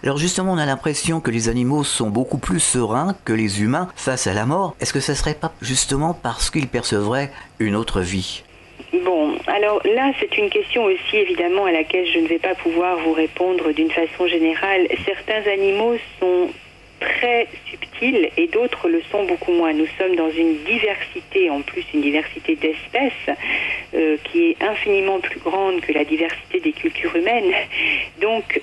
Alors justement, on a l'impression que les animaux sont beaucoup plus sereins que les humains face à la mort. Est-ce que ça serait pas justement parce qu'ils percevraient une autre vie? Bon, alors là, c'est une question aussi évidemment à laquelle je ne vais pas pouvoir vous répondre d'une façon générale. Certains animaux sont très subtils et d'autres le sont beaucoup moins. Nous sommes dans une diversité, en plus une diversité d'espèces qui est infiniment plus grande que la diversité des cultures humaines. Donc,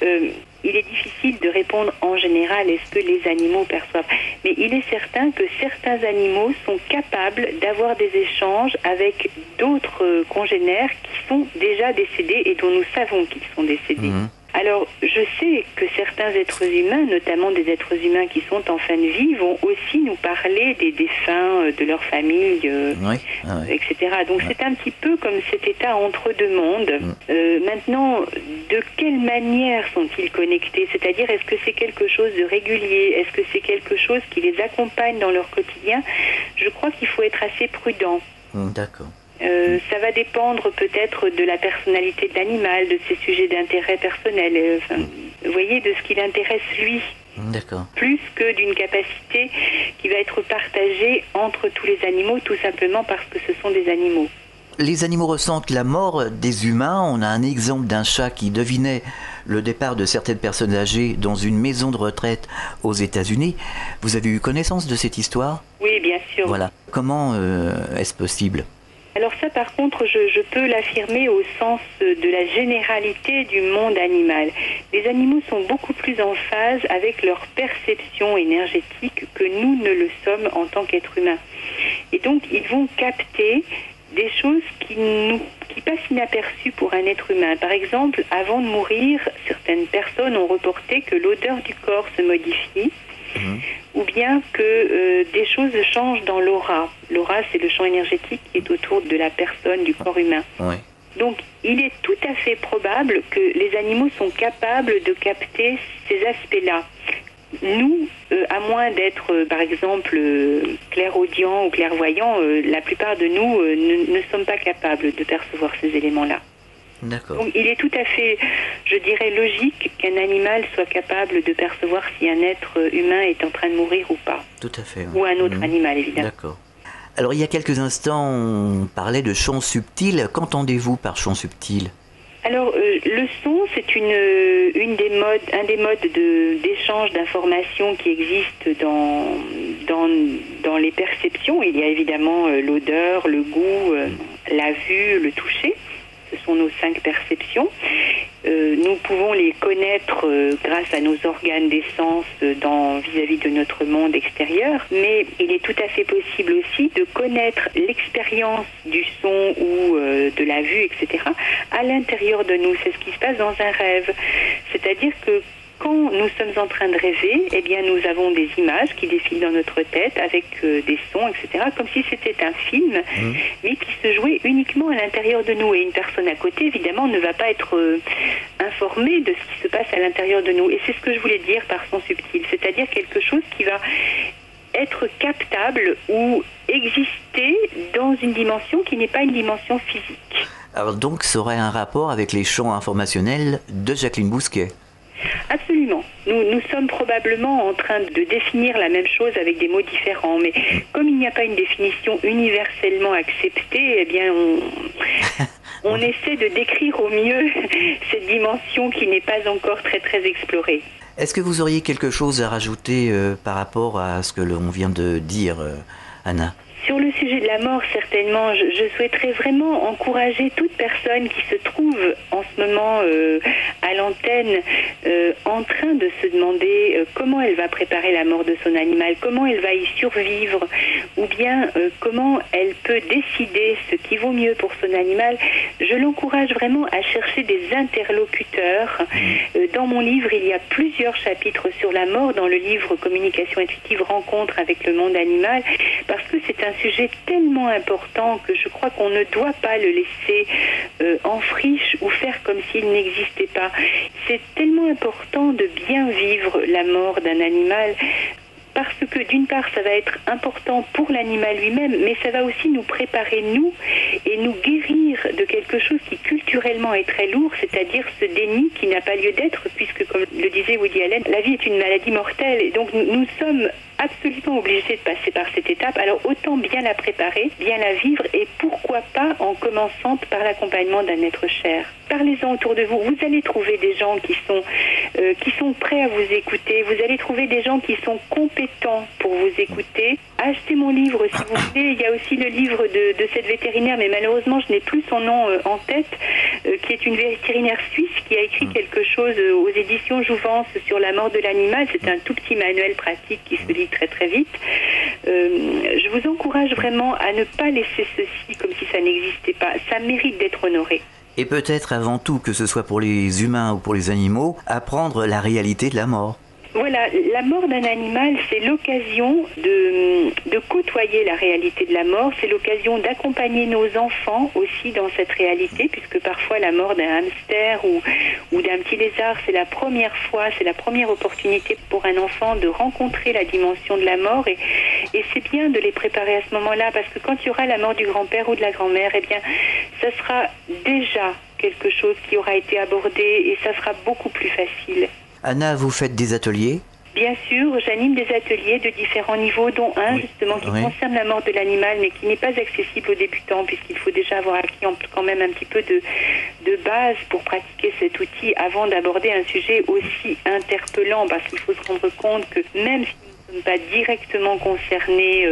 il est difficile de répondre en général est-ce que les animaux perçoivent. Mais il est certain que certains animaux sont capables d'avoir des échanges avec d'autres congénères qui sont déjà décédés et dont nous savons qu'ils sont décédés. Alors, je sais que certains êtres humains, notamment des êtres humains qui sont en fin de vie, vont aussi nous parler des défunts, de leur famille, etc. Donc c'est un petit peu comme cet état entre deux mondes. Maintenant, de quelle manière sont-ils connectés? C'est-à-dire, est-ce que c'est quelque chose de régulier? Est-ce que c'est quelque chose qui les accompagne dans leur quotidien? Je crois qu'il faut être assez prudent. D'accord. Ça va dépendre peut-être de la personnalité de l'animal, de ses sujets d'intérêt personnel, vous voyez, de ce qui l'intéresse lui. D'accord. Plus que d'une capacité qui va être partagée entre tous les animaux, tout simplement parce que ce sont des animaux. Les animaux ressentent la mort des humains. On a un exemple d'un chat qui devinait le départ de certaines personnes âgées dans une maison de retraite aux États-Unis. Vous avez eu connaissance de cette histoire? Oui, bien sûr. Voilà. Comment est-ce possible? Alors ça, par contre, je peux l'affirmer au sens de la généralité du monde animal. Les animaux sont beaucoup plus en phase avec leur perception énergétique que nous ne le sommes en tant qu'êtres humains. Et donc, ils vont capter des choses qui passent inaperçues pour un être humain. Par exemple, avant de mourir, certaines personnes ont reporté que l'odeur du corps se modifie. Ou bien que des choses changent dans l'aura. L'aura, c'est le champ énergétique qui est autour de la personne, du corps humain. Oui. Donc, il est tout à fait probable que les animaux sont capables de capter ces aspects-là. Nous, à moins d'être, par exemple, clairaudients ou clairvoyants, la plupart de nous ne sommes pas capables de percevoir ces éléments-là. D'accord. Donc, il est tout à fait, je dirais, logique qu'un animal soit capable de percevoir si un être humain est en train de mourir ou pas. Tout à fait. Ou un autre animal, évidemment. D'accord. Alors, il y a quelques instants, on parlait de chants subtils. Qu'entendez-vous par chants subtils? Alors, le son, c'est un des modes d'échange d'informations qui existent dans les perceptions. Il y a évidemment l'odeur, le goût, la vue, le toucher. Ce sont nos 5 perceptions. Nous pouvons les connaître grâce à nos organes des sens vis-à-vis de notre monde extérieur, mais il est tout à fait possible aussi de connaître l'expérience du son ou de la vue, etc., à l'intérieur de nous. C'est ce qui se passe dans un rêve. C'est-à-dire que quand nous sommes en train de rêver, eh bien, nous avons des images qui défilent dans notre tête avec des sons, etc., comme si c'était un film, mais qui se jouait uniquement à l'intérieur de nous. Et une personne à côté, évidemment, ne va pas être informée de ce qui se passe à l'intérieur de nous. Et c'est ce que je voulais dire par son subtil, c'est-à-dire quelque chose qui va être captable ou exister dans une dimension qui n'est pas une dimension physique. Alors donc, ça aurait un rapport avec les chants informationnels de Jacqueline Bousquet? Absolument. Nous sommes probablement en train de définir la même chose avec des mots différents, mais comme il n'y a pas une définition universellement acceptée, eh bien on essaie de décrire au mieux cette dimension qui n'est pas encore très très explorée. Est-ce que vous auriez quelque chose à rajouter par rapport à ce que l'on vient de dire, Anna? Sur le sujet de la mort, certainement, je souhaiterais vraiment encourager toute personne qui se trouve en ce moment à l'antenne en train de se demander comment elle va préparer la mort de son animal, comment elle va y survivre, ou bien comment elle peut décider ce qui vaut mieux pour son animal. Je l'encourage vraiment à chercher des interlocuteurs. Dans mon livre, il y a plusieurs chapitres sur la mort, dans le livre Communication intuitive, rencontre avec le monde animal, parce que c'est un sujet tellement important que je crois qu'on ne doit pas le laisser en friche ou faire comme s'il n'existait pas. C'est tellement important de bien vivre la mort d'un animal. parce que d'une part, ça va être important pour l'animal lui-même, mais ça va aussi nous préparer, nous, et nous guérir de quelque chose qui culturellement est très lourd, c'est-à-dire ce déni qui n'a pas lieu d'être, puisque, comme le disait Woody Allen, la vie est une maladie mortelle, et donc nous sommes absolument obligés de passer par cette étape. Alors autant bien la préparer, bien la vivre, et pourquoi pas en commençant par l'accompagnement d'un être cher. Parlez-en autour de vous. Vous allez trouver des gens qui sont prêts à vous écouter. Vous allez trouver des gens qui sont compétents pour vous écouter. Achetez mon livre si vous voulez. Il y a aussi le livre de cette vétérinaire, mais malheureusement je n'ai plus son nom en tête, qui est une vétérinaire suisse qui a écrit quelque chose aux éditions Jouvence sur la mort de l'animal. C'est un tout petit manuel pratique qui se lit très très vite. Je vous encourage vraiment à ne pas laisser ceci comme si ça n'existait pas. Ça mérite d'être honoré. Et peut-être avant tout, que ce soit pour les humains ou pour les animaux, apprendre la réalité de la mort. Voilà, la mort d'un animal, c'est l'occasion de côtoyer la réalité de la mort, c'est l'occasion d'accompagner nos enfants aussi dans cette réalité, puisque parfois la mort d'un hamster ou d'un petit lézard, c'est la première fois, c'est la première opportunité pour un enfant de rencontrer la dimension de la mort, et c'est bien de les préparer à ce moment-là, parce que quand il y aura la mort du grand-père ou de la grand-mère, eh bien, ça sera déjà quelque chose qui aura été abordé, et ça sera beaucoup plus facile. Anna, vous faites des ateliers ? Bien sûr, j'anime des ateliers de différents niveaux, dont un justement qui concerne la mort de l'animal, mais qui n'est pas accessible aux débutants, puisqu'il faut déjà avoir acquis quand même un petit peu de base pour pratiquer cet outil avant d'aborder un sujet aussi interpellant, parce qu'il faut se rendre compte que même si nous ne sommes pas directement concernés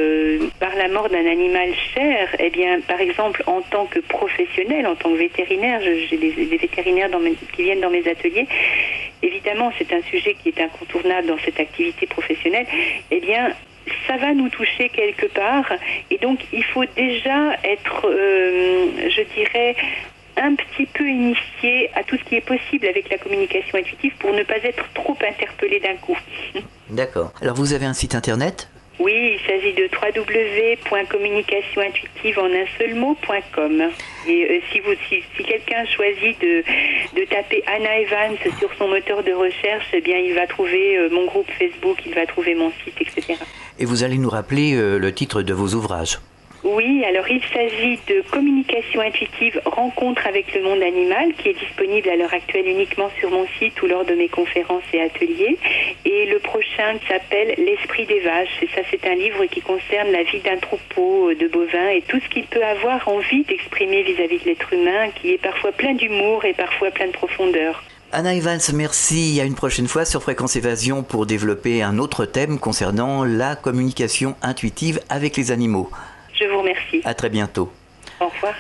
par la mort d'un animal cher, eh bien, par exemple, en tant que professionnel, en tant que vétérinaire, j'ai des vétérinaires qui viennent dans mes ateliers. Évidemment, c'est un sujet qui est incontournable dans cette activité professionnelle. Eh bien, ça va nous toucher quelque part. Et donc, il faut déjà être, je dirais, un petit peu initié à tout ce qui est possible avec la communication intuitive pour ne pas être trop interpellé d'un coup. D'accord. Alors, vous avez un site internet ? Oui, il s'agit de www.communicationintuitive en un seul mot.com. Et si quelqu'un choisit de taper Anna Evans sur son moteur de recherche, eh bien il va trouver mon groupe Facebook, il va trouver mon site, etc. Et vous allez nous rappeler le titre de vos ouvrages ? Oui, alors il s'agit de Communication intuitive, rencontre avec le monde animal, qui est disponible à l'heure actuelle uniquement sur mon site ou lors de mes conférences et ateliers. Et le prochain s'appelle L'esprit des vaches. Et ça, c'est un livre qui concerne la vie d'un troupeau de bovins et tout ce qu'il peut avoir envie d'exprimer vis-à-vis de l'être humain, qui est parfois plein d'humour et parfois plein de profondeur. Anna Evans, merci. À une prochaine fois sur Fréquence Évasion pour développer un autre thème concernant la communication intuitive avec les animaux. Je vous remercie. À très bientôt. Au revoir.